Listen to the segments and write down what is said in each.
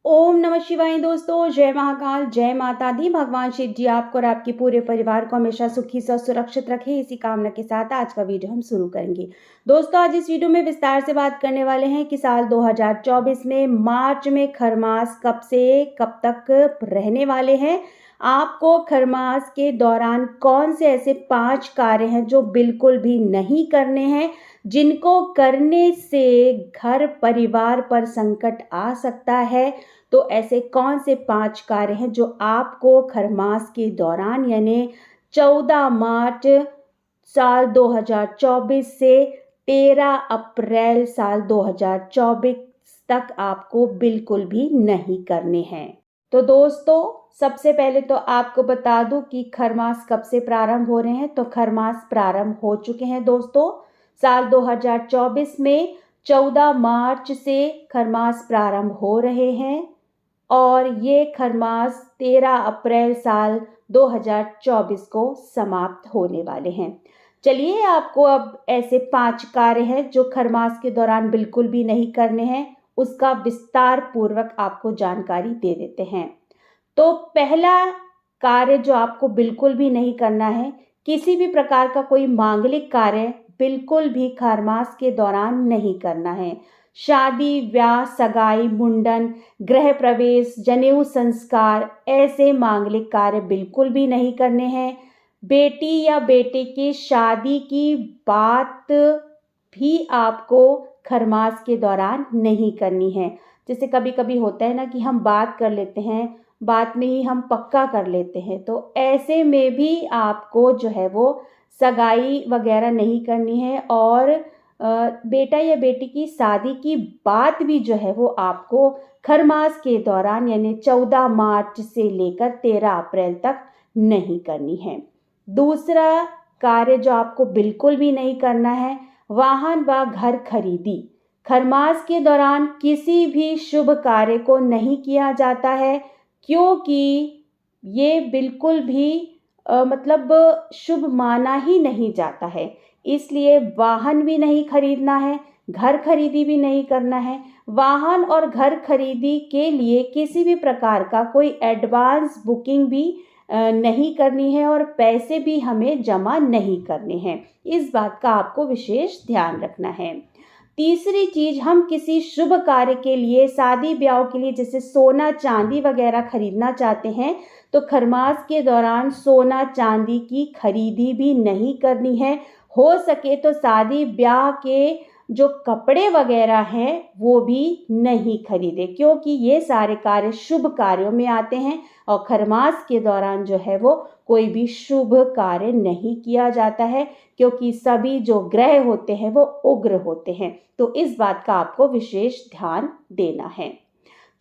ओम नमः शिवाय दोस्तों, जय महाकाल, जय माता दी। भगवान शिव जी आपको और आपके पूरे परिवार को हमेशा सुखी व सुरक्षित रखे, इसी कामना के साथ आज का वीडियो हम शुरू करेंगे। दोस्तों, आज इस वीडियो में विस्तार से बात करने वाले हैं कि साल 2024 में मार्च में खरमास कब से कब तक रहने वाले हैं। आपको खरमास के दौरान कौन से ऐसे 5 कार्य हैं जो बिल्कुल भी नहीं करने हैं, जिनको करने से घर परिवार पर संकट आ सकता है। तो ऐसे कौन से 5 कार्य हैं जो आपको खरमास के दौरान यानी 14 मार्च साल 2024 से 13 अप्रैल साल 2024 तक आपको बिल्कुल भी नहीं करने हैं। तो दोस्तों, सबसे पहले तो आपको बता दूं कि खरमास कब से प्रारंभ हो रहे हैं। तो खरमास प्रारंभ हो चुके हैं दोस्तों। साल 2024 में 14 मार्च से खरमास प्रारंभ हो रहे हैं और ये खरमास 13 अप्रैल साल 2024 को समाप्त होने वाले हैं। चलिए, आपको अब ऐसे 5 कार्य हैं जो खरमास के दौरान बिल्कुल भी नहीं करने हैं, उसका विस्तार पूर्वक आपको जानकारी दे देते हैं। तो पहला कार्य जो आपको बिल्कुल भी नहीं करना है, किसी भी प्रकार का कोई मांगलिक कार्य बिल्कुल भी खरमास के दौरान नहीं करना है। शादी, ब्याह, सगाई, मुंडन, गृह प्रवेश, जनेऊ संस्कार, ऐसे मांगलिक कार्य बिल्कुल भी नहीं करने हैं। बेटी या बेटे की शादी की बात भी आपको खरमास के दौरान नहीं करनी है। जैसे कभी कभी होता है ना कि हम बात कर लेते हैं, बात में ही हम पक्का कर लेते हैं, तो ऐसे में भी आपको जो है वो सगाई वगैरह नहीं करनी है और बेटा या बेटी की शादी की बात भी जो है वो आपको खरमास के दौरान यानी 14 मार्च से लेकर 13 अप्रैल तक नहीं करनी है। दूसरा कार्य जो आपको बिल्कुल भी नहीं करना है, वाहन व घर खरीदी। खरमास के दौरान किसी भी शुभ कार्य को नहीं किया जाता है, क्योंकि ये बिल्कुल भी मतलब शुभ माना ही नहीं जाता है। इसलिए वाहन भी नहीं खरीदना है, घर खरीदी भी नहीं करना है। वाहन और घर खरीदी के लिए किसी भी प्रकार का कोई एडवांस बुकिंग भी नहीं करनी है और पैसे भी हमें जमा नहीं करने हैं। इस बात का आपको विशेष ध्यान रखना है। तीसरी चीज, हम किसी शुभ कार्य के लिए, शादी ब्याह के लिए जैसे सोना चांदी वगैरह खरीदना चाहते हैं, तो खरमास के दौरान सोना चांदी की खरीदी भी नहीं करनी है। हो सके तो शादी ब्याह के जो कपड़े वगैरह हैं वो भी नहीं खरीदे, क्योंकि ये सारे कार्य शुभ कार्यों में आते हैं और खरमास के दौरान जो है वो कोई भी शुभ कार्य नहीं किया जाता है, क्योंकि सभी जो ग्रह होते हैं वो उग्र होते हैं। तो इस बात का आपको विशेष ध्यान देना है।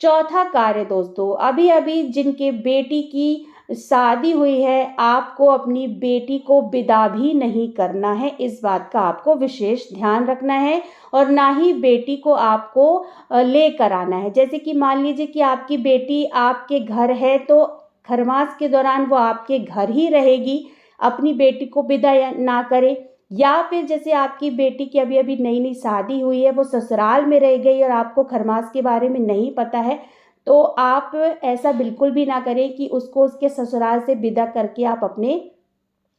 चौथा कार्य दोस्तों, अभी अभी जिनके बेटी की शादी हुई है, आपको अपनी बेटी को विदा भी नहीं करना है। इस बात का आपको विशेष ध्यान रखना है और ना ही बेटी को आपको लेकर आना है। जैसे कि मान लीजिए कि आपकी बेटी आपके घर है, तो खरमास के दौरान वो आपके घर ही रहेगी, अपनी बेटी को विदा ना करे। या फिर जैसे आपकी बेटी की अभी अभी नई नई शादी हुई है, वो ससुराल में रह गई और आपको खरमास के बारे में नहीं पता है, तो आप ऐसा बिल्कुल भी ना करें कि उसको उसके ससुराल से विदा करके आप अपने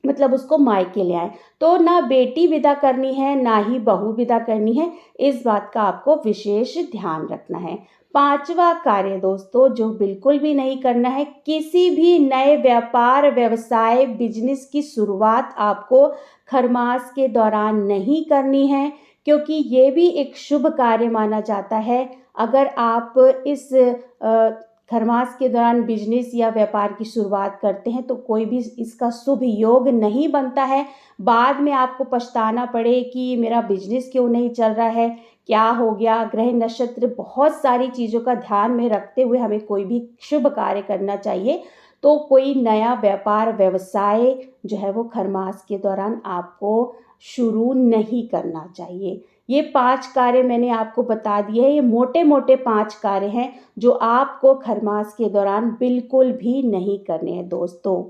मतलब उसको मायके ले आए। तो ना बेटी विदा करनी है, ना ही बहू विदा करनी है। इस बात का आपको विशेष ध्यान रखना है। पांचवा कार्य दोस्तों जो बिल्कुल भी नहीं करना है, किसी भी नए व्यापार, व्यवसाय, बिजनेस की शुरुआत आपको खरमास के दौरान नहीं करनी है, क्योंकि ये भी एक शुभ कार्य माना जाता है। अगर आप इस खरमास के दौरान बिजनेस या व्यापार की शुरुआत करते हैं तो कोई भी इसका शुभ योग नहीं बनता है। बाद में आपको पछताना पड़े कि मेरा बिजनेस क्यों नहीं चल रहा है, क्या हो गया। ग्रह नक्षत्र बहुत सारी चीज़ों का ध्यान में रखते हुए हमें कोई भी शुभ कार्य करना चाहिए। तो कोई नया व्यापार, व्यवसाय जो है वो खरमास के दौरान आपको शुरू नहीं करना चाहिए। ये 5 कार्य मैंने आपको बता दिए हैं। ये मोटे मोटे 5 कार्य हैं जो आपको खरमास के दौरान बिल्कुल भी नहीं करने हैं दोस्तों।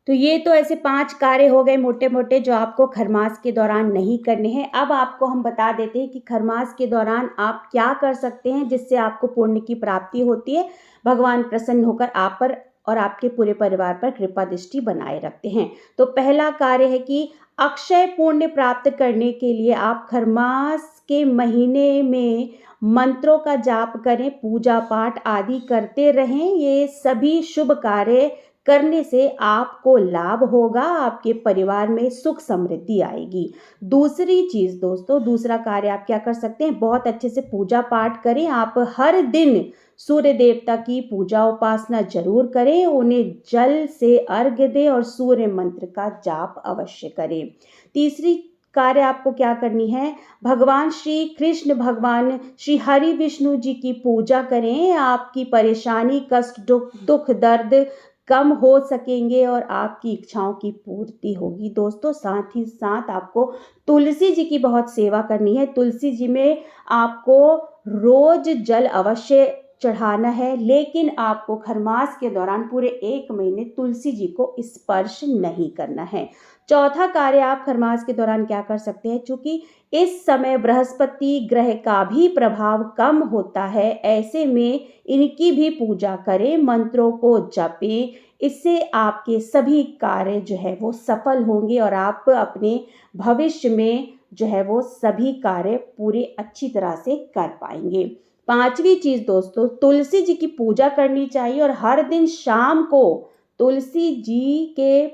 तो ये तो ऐसे 5 कार्य हो गए मोटे-मोटे जो आपको खरमास के दौरान नहीं करने हैं। अब आपको हम बता देते हैं कि खरमास के दौरान आप क्या कर सकते हैं जिससे आपको पुण्य की प्राप्ति होती है। भगवान प्रसन्न होकर आप पर और आपके पूरे परिवार पर कृपा दृष्टि बनाए रखते हैं। तो पहला कार्य है कि अक्षय पुण्य प्राप्त करने के लिए आप खरमास के महीने में मंत्रों का जाप करें, पूजा पाठ आदि करते रहें। ये सभी शुभ कार्य करने से आपको लाभ होगा, आपके परिवार में सुख समृद्धि आएगी। दूसरी चीज़ दोस्तों, दूसरा कार्य आप क्या कर सकते हैं, बहुत अच्छे से पूजा पाठ करें। आप हर दिन सूर्य देवता की पूजा उपासना जरूर करें, उन्हें जल से अर्घ्य दें और सूर्य मंत्र का जाप अवश्य करें। तीसरी कार्य आपको क्या करनी है, भगवान श्री कृष्ण, भगवान श्री हरि विष्णु जी की पूजा करें। आपकी परेशानी, कष्ट, दुख दर्द कम हो सकेंगे और आपकी इच्छाओं की पूर्ति होगी। दोस्तों साथ ही साथ आपको तुलसी जी की बहुत सेवा करनी है। तुलसी जी में आपको रोज जल अवश्य चढ़ाना है, लेकिन आपको खरमास के दौरान पूरे 1 महीने तुलसी जी को स्पर्श नहीं करना है। चौथा कार्य आप खरमास के दौरान क्या कर सकते हैं, चूंकि इस समय बृहस्पति ग्रह का भी प्रभाव कम होता है, ऐसे में इनकी भी पूजा करें, मंत्रों को जपें। इससे आपके सभी कार्य जो है वो सफल होंगे और आप अपने भविष्य में जो है वो सभी कार्य पूरे अच्छी तरह से कर पाएंगे। पांचवी चीज दोस्तों, तुलसी जी की पूजा करनी चाहिए और हर दिन शाम को तुलसी जी के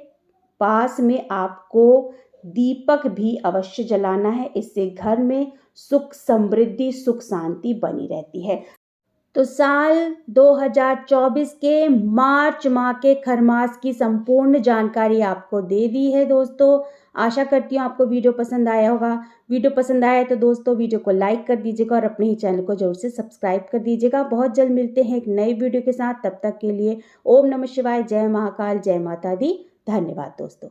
पास में आपको दीपक भी अवश्य जलाना है। इससे घर में सुख समृद्धि, सुख शांति बनी रहती है। तो साल 2024 के मार्च माह के खरमास की संपूर्ण जानकारी आपको दे दी है दोस्तों। आशा करती हूँ आपको वीडियो पसंद आया होगा। वीडियो पसंद आया तो दोस्तों वीडियो को लाइक कर दीजिएगा और अपने ही चैनल को जरूर से सब्सक्राइब कर दीजिएगा। बहुत जल्द मिलते हैं एक नई वीडियो के साथ, तब तक के लिए ओम नमः शिवाय, जय महाकाल, जय माता दी। धन्यवाद दोस्तों।